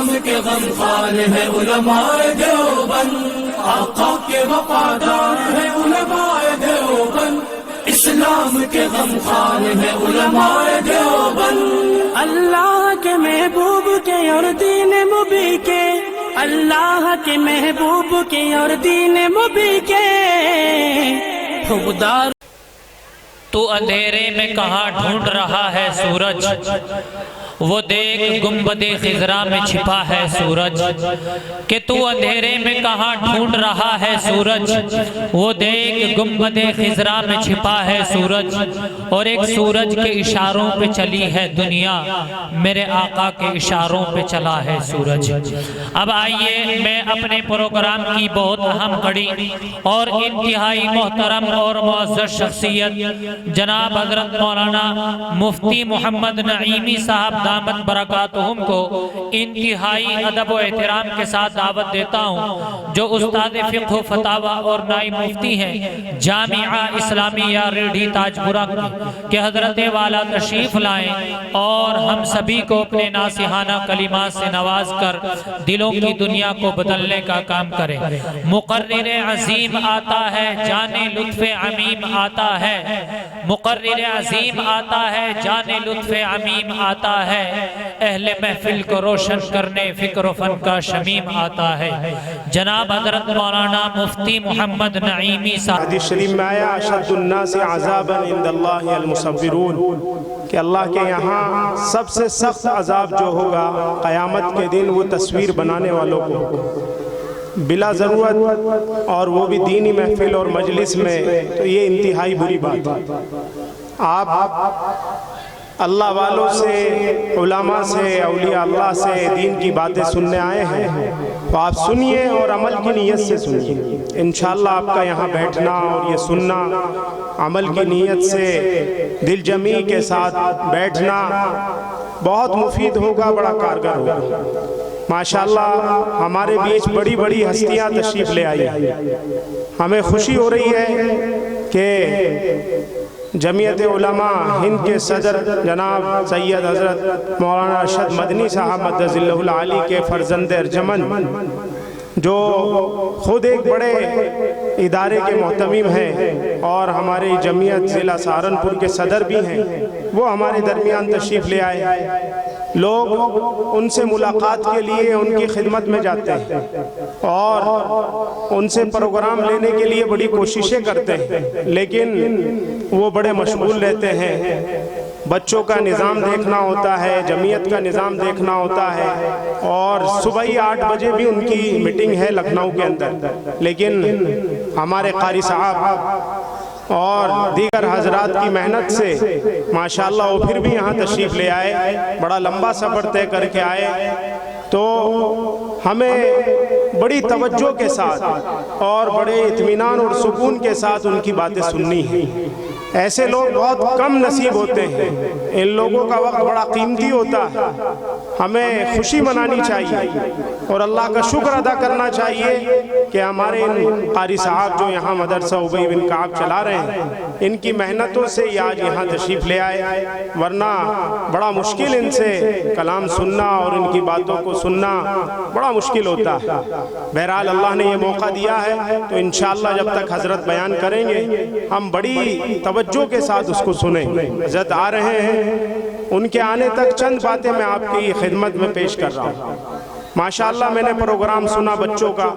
اسلام کے غمخوار ہے علماء دیوبند، آقا کے وفادار ہے علماء دیوبند، اسلام کے غمخوار ہے علماء دیوبند۔ اللہ کے محبوب کے اور دین مبی کے، اللہ کے محبوب کے اور دین مبی کے حقدار۔ تو اندھیرے میں کہاں ڈھونڈ رہا ہے سورج، وہ دیکھ گنبد خضرا میں چھپا ہے سورج، کہ تو اندھیرے میں کہاں ڈھونڈ رہا ہے سورج، وہ دیکھ گنبد خضرا میں چھپا ہے سورج، اور ایک سورج کے اشاروں پہ چلی ہے دنیا، میرے آقا کے اشاروں پہ چلا ہے سورج۔ اب آئیے میں اپنے پروگرام کی بہت اہم کڑی اور انتہائی محترم اور معزز شخصیت جناب حضرت مولانا مفتی محمد نعیمی صاحب دامت برکاتہم کو انتہائی ادب و احترام کے ساتھ دعوت دیتا ہوں، جو استاد فقہ و فتاوی اور نائب مفتی ہیں جامعہ اسلامیہ ریڑھی تاجپورہ کے حضرت والا تشریف لائیں اور ہم سبھی کو اپنے ناصحانہ کلمات سے نواز کر دلوں کی دنیا کو بدلنے کا کام کریں۔ مقرر عظیم آتا ہے جانے لطف عمیم آتا ہے، مقرر عظیم آتا ہے جانے لطف عمیم آتا ہے، اہل محفل کو روشن کرنے فکر و فن کا شمیم آتا ہے۔ جناب حضرت مولانا مفتی محمد نعیمی صاحب۔ حدیث شریف میں آیا اشد الناس عذابا عند اللہ المصبرون، کہ اللہ کے یہاں سب سے سخت عذاب جو ہوگا قیامت کے دن وہ تصویر بنانے والوں کو بلا ضرورت، اور وہ بھی دینی محفل اور مجلس میں، تو یہ انتہائی بری بات ہے۔ آپ اللہ والوں سے، علماء سے، اولیاء اللہ سے دین کی باتیں سننے آئے ہیں، تو آپ سنیے اور عمل کی نیت سے سنیے۔ انشاءاللہ آپ کا یہاں بیٹھنا اور یہ سننا عمل کی نیت سے دل جمعی کے ساتھ بیٹھنا بہت مفید ہوگا، بڑا کارگر ہوگا۔ ماشاءاللہ ہمارے بیچ بڑی بڑی ہستیاں تشریف لے آئی ہیں، ہمیں خوشی ہو رہی ہے کہ جمعیت علماء ہند کے صدر جناب سید حضرت مولانا ارشد مدنی صاحب مدد اللہ العالی کے فرزند ارجمند، جو خود ایک بڑے ادارے کے محتمم ہیں اور ہماری جمعیت ضلع سہارنپور کے صدر بھی ہیں، وہ ہمارے درمیان تشریف لے آئے۔ لوگ ان سے ملاقات کے لیے ان کی خدمت میں جاتے ہیں اور ان سے پروگرام لینے کے لیے بڑی کوششیں کرتے ہیں، لیکن وہ بڑے مشغول رہتے ہیں۔ بچوں کا نظام دیکھنا ہوتا ہے، جمعیت کا نظام دیکھنا ہوتا ہے، اور صبح ہی 8 بجے بھی ان کی میٹنگ ہے لکھنؤ کے اندر، لیکن ہمارے قاری صاحب اور دیگر حضرات کی محنت سے ماشاءاللہ وہ پھر بھی یہاں تشریف لے آئے، بڑا لمبا سفر طے کر کے آئے، تو ہمیں بڑی توجہ کے ساتھ اور بڑے اطمینان اور سکون کے ساتھ ان کی باتیں سننی ہیں۔ ایسے لوگ بہت کم نصیب ہوتے ہیں، ان لوگوں کا وقت بڑا قیمتی ہوتا ہے، ہمیں خوشی منانی چاہیے اور اللہ کا شکر ادا کرنا چاہیے کہ ہمارے ان قاری صاحب جو یہاں مدرسہ ابی بن کعب چلا رہے ہیں، ان کی محنتوں سے یہ آج یہاں تشریف لے آئے، ورنہ بڑا مشکل ان سے کلام سننا اور ان کی باتوں کو سننا بڑا مشکل ہوتا ہے۔ بہرحال اللہ نے یہ موقع دیا ہے، تو انشاءاللہ جب تک حضرت بیان کریں گے ہم بڑی توجہ کے ساتھ اس کو سنیں۔ حضرت آ رہے ہیں، ان کے آنے تک چند باتیں میں آپ کی خدمت میں پیش کر رہا ہوں۔ ماشاءاللہ میں نے پروگرام سنا بچوں کا،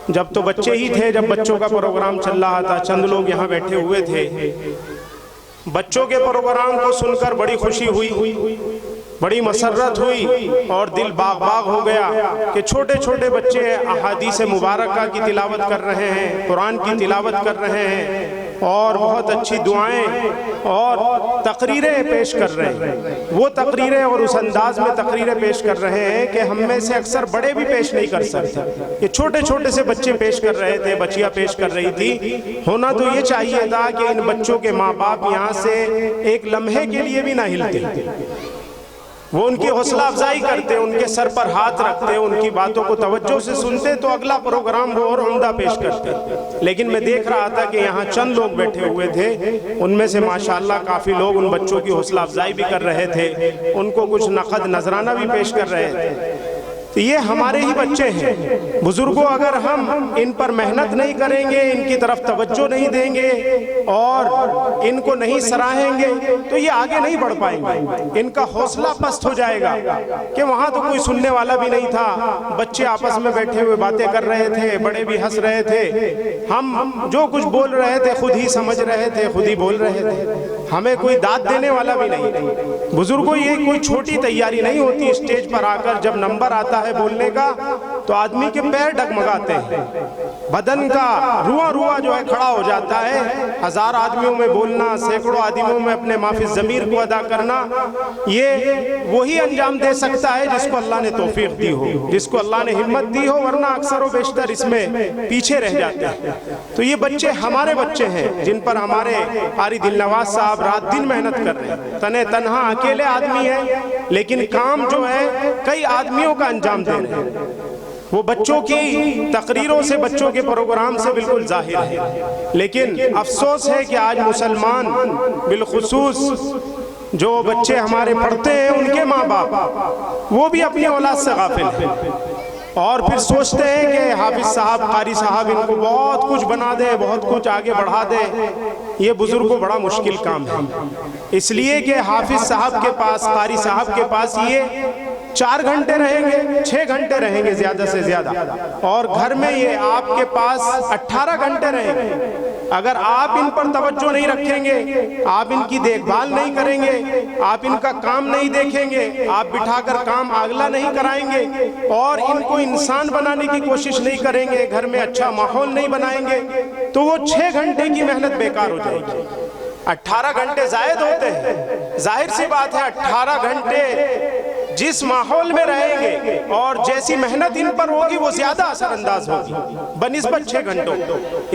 جب تو بچے ہی تھے جب بچوں کا پروگرام چل رہا تھا، چند لوگ یہاں بیٹھے ہوئے تھے، بچوں کے پروگرام کو سن کر بڑی خوشی ہوئی، بڑی مسرت ہوئی اور دل باغ باغ ہو گیا کہ چھوٹے چھوٹے بچے احادیث مبارکہ کی تلاوت کر رہے ہیں، قرآن کی تلاوت کر رہے ہیں، اور بہت اچھی دعائیں اور تقریریں پیش کر رہے ہیں۔ وہ تقریریں اور اس انداز میں تقریریں پیش کر رہے ہیں کہ ہم میں سے اکثر بڑے بھی پیش نہیں کر سکتے۔ یہ چھوٹے چھوٹے سے بچے پیش کر رہے تھے، بچیاں پیش کر رہی تھی۔ ہونا تو یہ چاہیے تھا کہ ان بچوں کے ماں باپ یہاں سے ایک لمحے کے لیے بھی نہ ہلتے، وہ ان کی حوصلہ افزائی کرتے، ان کے سر پر ہاتھ رکھتے، ان کی باتوں کو توجہ سے سنتے، تو اگلا پروگرام وہ اور عمدہ پیش کرتے۔ لیکن میں دیکھ رہا تھا کہ یہاں چند لوگ بیٹھے ہوئے تھے، ان میں سے ماشاءاللہ کافی لوگ ان بچوں کی حوصلہ افزائی بھی کر رہے تھے، ان کو کچھ نقد نذرانہ بھی پیش کر رہے تھے۔ تو یہ ہمارے ہی بچے ہیں۔ بزرگوں اگر ہم ان پر محنت نہیں کریں گے، ان کی طرف توجہ نہیں دیں گے اور ان کو نہیں سراہیں گے تو یہ آگے نہیں بڑھ پائیں گے، ان کا حوصلہ پست ہو جائے گا کہ وہاں تو کوئی سننے والا بھی نہیں تھا، بچے آپس میں بیٹھے ہوئے باتیں کر رہے تھے، بڑے بھی ہنس رہے تھے، ہم جو کچھ بول رہے تھے خود ہی سمجھ رہے تھے، خود ہی بول رہے تھے، ہمیں کوئی داد دینے والا بھی نہیں۔ بزرگوں یہ کوئی چھوٹی تیاری نہیں ہوتی، اسٹیج پر آ کر جب نمبر آتا ہے بولنے کا تو آدمی کے پیر ڈگمگاتے ہیں، بدن کا رواں رواں جو ہے کھڑا ہو جاتا ہے۔ ہزار آدمیوں میں بولنا، سینکڑوں آدمیوں میں اپنے مافی ضمیر کو ادا کرنا، یہ وہی انجام دے سکتا ہے جس کو اللہ نے توفیق دی ہو، جس کو اللہ نے ہمت دی ہو، ورنہ اکثر و بیشتر اس میں پیچھے رہ جاتے ہیں۔ تو یہ بچے ہمارے بچے ہیں جن پر ہمارے قاری دلنواز صاحب رات دن محنت کر رہے ہیں۔ تنہ تنہا اکیلے آدمی ہیں لیکن کام جو ہے کئی آدمیوں کا انجام دے رہے ہیں۔ وہ بچوں کی تقریروں سے، بچوں کے پروگرام سے بالکل ظاہر ہے، لیکن افسوس ہے کہ آج مسلمان بالخصوص جو بچے ہمارے پڑھتے ہیں ان کے ماں باپ وہ بھی اپنی اولاد سے غافل ہیں، اور پھر سوچتے ہیں کہ حافظ صاحب، قاری صاحب ان کو بہت کچھ بنا دے، بہت کچھ آگے بڑھا دے۔ یہ بزرگ کو بڑا مشکل کام ہے، اس لیے کہ حافظ صاحب کے پاس، قاری صاحب کے پاس یہ 4 گھنٹے رہیں گے، 6 گھنٹے رہیں گے زیادہ سے زیادہ، اور گھر میں یہ آپ کے پاس 18 گھنٹے رہیں گے۔ اگر آپ ان پر توجہ نہیں رکھیں گے، آپ ان کی دیکھ بھال نہیں کریں گے، آپ ان کا کام نہیں دیکھیں گے، آپ بٹھا کر کام اگلا نہیں کرائیں گے اور ان کو انسان بنانے کی کوشش نہیں کریں گے، گھر میں اچھا ماحول نہیں بنائیں گے تو وہ 6 گھنٹے کی محنت بیکار ہو جائے گی۔ 18 گھنٹے زائد ہوتے ہیں، ظاہر سی بات ہے 18 گھنٹے جس ماحول میں رہیں گے اور جیسی محنت ان پر ہوگی وہ زیادہ اثر انداز ہوگی بنسبت 6 گھنٹوں۔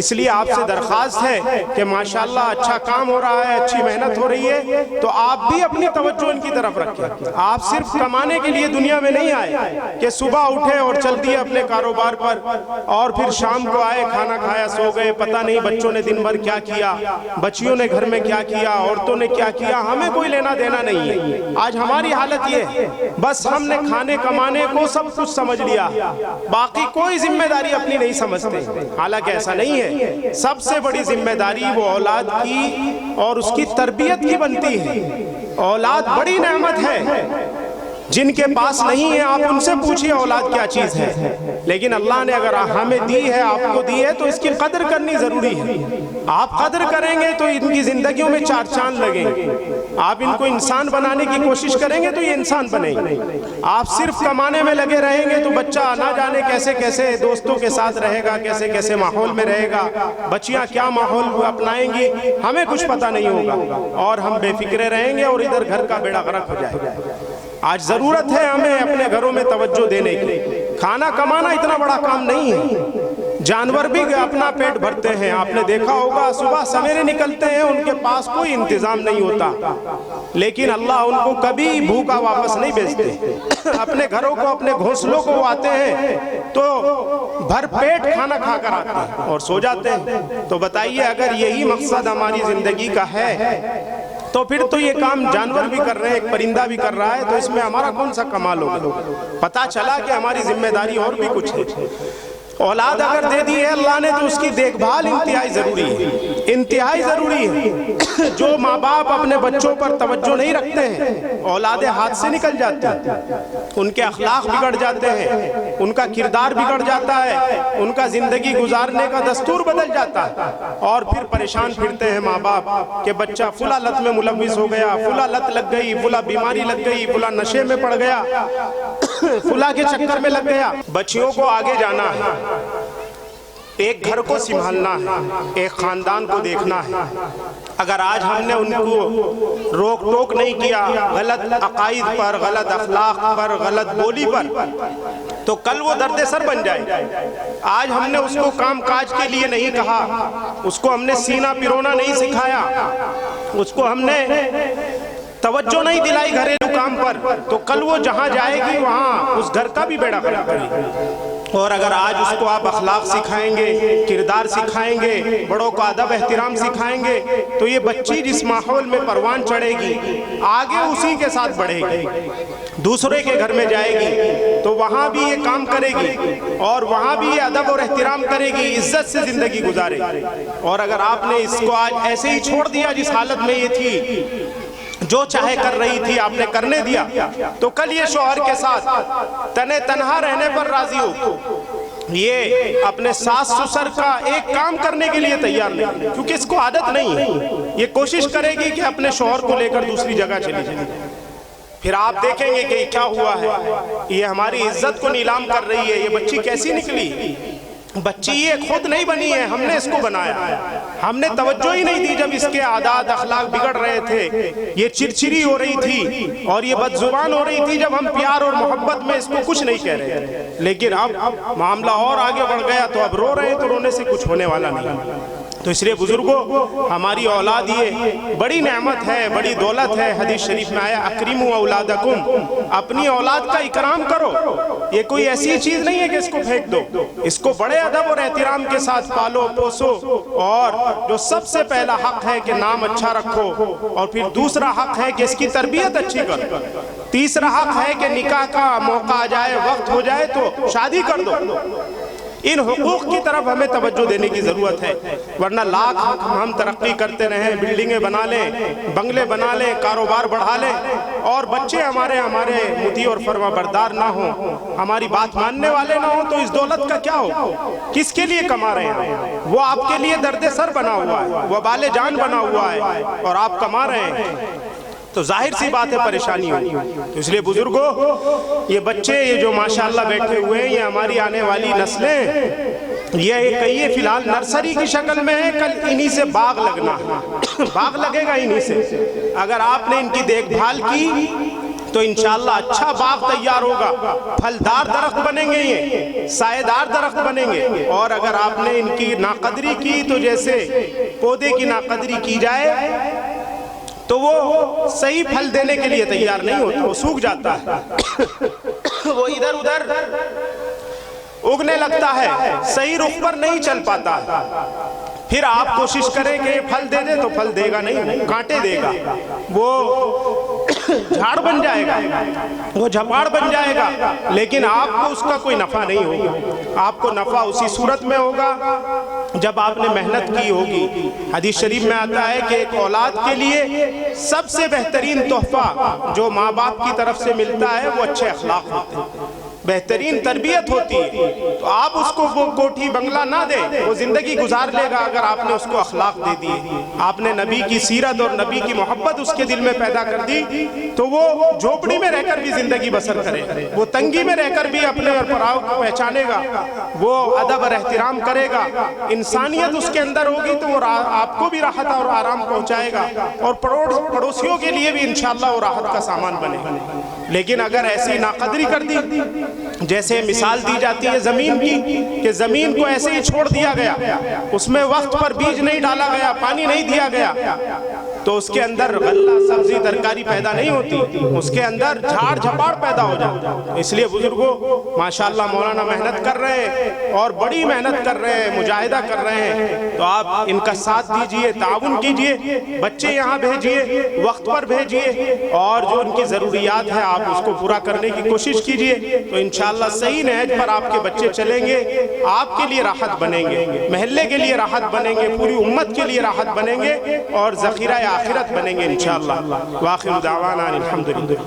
اس لیے آپ سے درخواست ہے کہ ماشاءاللہ اچھا کام ہو رہا ہے، اچھی محنت ہو رہی ہے، تو آپ بھی اپنی توجہ ان کی طرف رکھیں۔ آپ صرف کمانے کے لیے دنیا میں نہیں آئے کہ صبح اٹھے اور چل دیے اپنے کاروبار پر اور پھر شام کو آئے، کھانا کھایا، سو گئے، پتہ نہیں بچوں نے دن بھر کیا کیا، بچیوں نے گھر میں کیا کیا، عورتوں نے کیا کیا، ہمیں کوئی لینا دینا نہیں ہے۔ آج ہماری حالت یہ ہے، بس ہم نے کھانے کمانے کو سب کچھ سمجھ لیا، باقی کوئی ذمہ داری اپنی نہیں سمجھتے، حالانکہ ایسا نہیں ہے۔ سب سے بڑی ذمہ داری وہ اولاد کی اور اس کی تربیت کی بنتی ہے۔ اولاد بڑی نعمت ہے، جن کے پاس نہیں ہے آپ ان سے پوچھئے اولاد کیا چیز ہے، لیکن اللہ نے اگر ہمیں دی ہے، آپ کو دی ہے تو اس کی قدر کرنی ضروری ہے۔ آپ قدر کریں گے تو ان کی زندگیوں میں 4 چاند لگیں گے، آپ ان کو انسان بنانے کی کوشش کریں گے تو یہ انسان بنیں گے۔ آپ صرف کمانے میں لگے رہیں گے تو بچہ نہ جانے کیسے کیسے دوستوں کے ساتھ رہے گا، کیسے کیسے ماحول میں رہے گا، بچیاں کیا ماحول اپنائیں گی، ہمیں کچھ پتہ نہیں ہوگا اور ہم بے فکرے رہیں گے اور ادھر گھر کا بیڑا غرق ہو جائے گا۔ آج ضرورت ہے ہمیں اپنے گھروں میں توجہ دینے کی۔ کھانا کمانا اتنا بڑا کام نہیں ہے، جانور بھی اپنا پیٹ بھرتے ہیں، آپ نے دیکھا ہوگا صبح سویرے نکلتے ہیں، ان کے پاس کوئی انتظام نہیں ہوتا، لیکن اللہ ان کو کبھی بھوکا واپس نہیں بھیجتے۔ اپنے گھروں کو، اپنے گھونسلوں کو آتے ہیں تو بھر پیٹ کھانا کھا کر آتے ہیں اور سو جاتے ہیں۔ تو بتائیے اگر یہی مقصد ہماری زندگی کا ہے تو پھر تو یہ کام جانور بھی کر رہے ہیں، ایک پرندہ بھی کر رہا ہے، تو اس میں ہمارا کون سا کمال ہوگا؟ پتہ چلا کہ ہماری ذمہ داری اور بھی کچھ ہے۔ اولاد اگر دے دی ہے اللہ نے تو اس کی دیکھ بھال انتہائی ضروری ہے، انتہائی ضروری ہے۔ جو ماں باپ اپنے بچوں پر توجہ نہیں رکھتے ہیں، اولادیں ہاتھ سے نکل جاتی ہیں، ان کے اخلاق بگڑ جاتے ہیں، ان کا کردار بگڑ جاتا ہے، ان کا زندگی گزارنے کا دستور بدل جاتا ہے، اور پھر پریشان پھرتے ہیں ماں باپ کہ بچہ فلاں لت میں ملوث ہو گیا، فلاں لت لگ گئی، فلاں بیماری لگ گئی، فلاں نشے میں پڑ گیا، فلاں کے چکر میں لگ گیا۔ بچیوں کو آگے جانا ہے، ایک گھر کو سنبھالنا ہے، ایک خاندان کو دیکھنا ہے۔ اگر آج ہم نے ان کو روک ٹوک نہیں کیا غلط عقائد پر، غلط اخلاق پر، غلط بولی پر، تو کل وہ درد سر بن جائے۔ آج ہم نے اس کو کام کاج کے لیے نہیں کہا، اس کو ہم نے سینہ پرونا نہیں سکھایا، اس کو ہم نے توجہ نہیں دلائی گھریلو کام پر، تو کل وہ جہاں جائے گی وہاں اس گھر کا بھی بیڑا غرق کرے گی۔ اور اگر آج اس کو آپ اخلاق سکھائیں گے، کردار سکھائیں گے، بڑوں کا ادب احترام سکھائیں گے، تو یہ بچی جس ماحول میں پروان چڑھے گی آگے اسی کے ساتھ بڑھے گی۔ دوسرے کے گھر میں جائے گی تو وہاں بھی یہ کام کرے گی اور وہاں بھی یہ ادب اور احترام کرے گی، عزت سے زندگی گزارے گی۔ اور اگر آپ نے اس کو آج ایسے ہی چھوڑ دیا جس حالت میں یہ تھی، جو چاہے کر رہی تھی، آپ نے کرنے دیا، تو کل یہ شوہر کے ساتھ تنے تنہا رہنے پر راضی ہو، یہ اپنے ساس سسر کا ایک کام کرنے کے لیے تیار نہیں، کیونکہ اس کو عادت نہیں ہے۔ یہ کوشش کرے گی کہ اپنے شوہر کو لے کر دوسری جگہ چلی جائے، پھر آپ دیکھیں گے کہ کیا ہوا ہے، یہ ہماری عزت کو نیلام کر رہی ہے۔ یہ بچی کیسی نکلی؟ بچی یہ خود نہیں بنی ہے، ہم نے اس کو بنایا۔ ہم نے توجہ ہی نہیں دی جب اس کے عادات اخلاق بگڑ رہے تھے، یہ چرچری ہو رہی تھی اور یہ بد زبان ہو رہی تھی، جب ہم پیار اور محبت میں اس کو کچھ نہیں کہہ رہے تھے۔ لیکن اب معاملہ اور آگے بڑھ گیا تو اب رو رہے ہیں، تو رونے سے کچھ ہونے والا نہیں۔ تو اس لیے بزرگوں، ہماری اولاد یہ بڑی نعمت ہے، بڑی دولت ہے۔ حدیث شریف میں آیا اکرموا اولادکم، اپنی اولاد کا اکرام کرو۔ یہ کوئی ایسی چیز نہیں ہے کہ اس کو پھینک دو، اس کو بڑے ادب اور احترام کے ساتھ پالو پوسو، اور جو سب سے پہلا حق ہے کہ نام اچھا رکھو، اور پھر دوسرا حق ہے کہ اس کی تربیت اچھی کرو، تیسرا حق ہے کہ نکاح کا موقع آ جائے، وقت ہو جائے تو شادی کر دو۔ ان حقوق کی طرف ہمیں توجہ دینے کی ضرورت ہے، ورنہ لاکھ ہم ترقی کرتے رہیں، بلڈنگیں بنا لیں، بنگلے بنا لیں، کاروبار بڑھا لیں، اور بچے ہمارے مطیع اور فرما بردار نہ ہوں، ہماری بات ماننے والے نہ ہوں، تو اس دولت کا کیا ہو؟ کس کے لیے کما رہے ہیں؟ وہ آپ کے لیے درد سر بنا ہوا ہے، وہ بال جان بنا ہوا ہے، اور آپ کما رہے ہیں، تو ظاہر سی بات ہے پریشانی ہوگی۔ تو اس لیے بزرگوں، یہ بچے یہ جو ماشاءاللہ بیٹھے ہوئے ہیں، یہ ہماری آنے والی نسلیں، یہ کہیے فی الحال نرسری کی شکل میں ہے، کل انہی سے باغ لگنا ہے، باغ لگے گا انہی سے۔ اگر آپ نے ان کی دیکھ بھال کی تو انشاءاللہ اچھا باغ تیار ہوگا، پھلدار درخت بنیں گے، یہ سائے دار درخت بنیں گے۔ اور اگر آپ نے ان کی ناقدری کی تو جیسے پودے کی ناقدری کی جائے تو وہ صحیح پھل دینے کے لیے تیار نہیں ہوتا، وہ سوکھ جاتا ہے، وہ ادھر ادھر اگنے لگتا ہے، صحیح رخ پر نہیں چل پاتا۔ پھر آپ کوشش کریں کہ پھل دے دے تو پھل دے گا نہیں، کانٹے دے گا، وہ جھاڑ بن جائے گا، وہ جھپاڑ بن جائے گا، لیکن آپ کو اس کا کوئی نفع نہیں ہوگا۔ آپ کو نفع اسی صورت میں ہوگا جب آپ نے محنت کی ہوگی۔ حدیث شریف میں آتا ہے کہ ایک اولاد کے لیے سب سے بہترین تحفہ جو ماں باپ کی طرف سے ملتا ہے وہ اچھے اخلاق ہوتے ہیں، بہترین تربیت ہوتی ہے۔ تو آپ اس کو وہ کوٹھی بنگلہ نہ دیں، وہ زندگی گزار لے گا اگر آپ نے اس کو اخلاق دے دیے، آپ نے نبی کی سیرت اور نبی کی محبت اس کے دل میں پیدا کر دی، تو وہ جھوپڑی میں رہ کر بھی زندگی بسر کرے، وہ تنگی میں رہ کر بھی اپنے اور پراؤ کو پہچانے گا، وہ ادب اور احترام کرے گا، انسانیت اس کے اندر ہوگی تو وہ آپ کو بھی راحت اور آرام پہنچائے گا، اور پڑوسیوں کے لیے بھی انشاءاللہ وہ راحت کا سامان بنے گا۔ لیکن اگر ایسی ناقدری کر دی، جیسے مثال دی جاتی ہے زمین کی، کہ زمین کو ایسے ہی چھوڑ دیا گیا، اس میں وقت پر بیج نہیں ڈالا گیا، پانی نہیں دیا گیا، تو اس کے اندر غلہ سبزی ترکاری پیدا نہیں ہوتی، اس کے اندر جھاڑ جھپاڑ پیدا ہو جاتا۔ اس لیے بزرگوں، ماشاءاللہ مولانا محنت کر رہے ہیں اور بڑی محنت کر رہے ہیں، مجاہدہ کر رہے ہیں، تو آپ ان کا ساتھ دیجئے، تعاون کیجئے، بچے یہاں بھیجئے، وقت پر بھیجئے، اور جو ان کی ضروریات ہے آپ اس کو پورا کرنے کی کوشش کیجئے، تو انشاءاللہ صحیح نہج پر آپ کے بچے چلیں گے، آپ کے لیے راحت بنیں گے، محلے کے لیے راحت بنیں گے، پوری امت کے لیے راحت بنیں گے، اور ذخیرہ آخرت بنیں گے انشاءاللہ۔ وآخر دعوانا الحمدللہ۔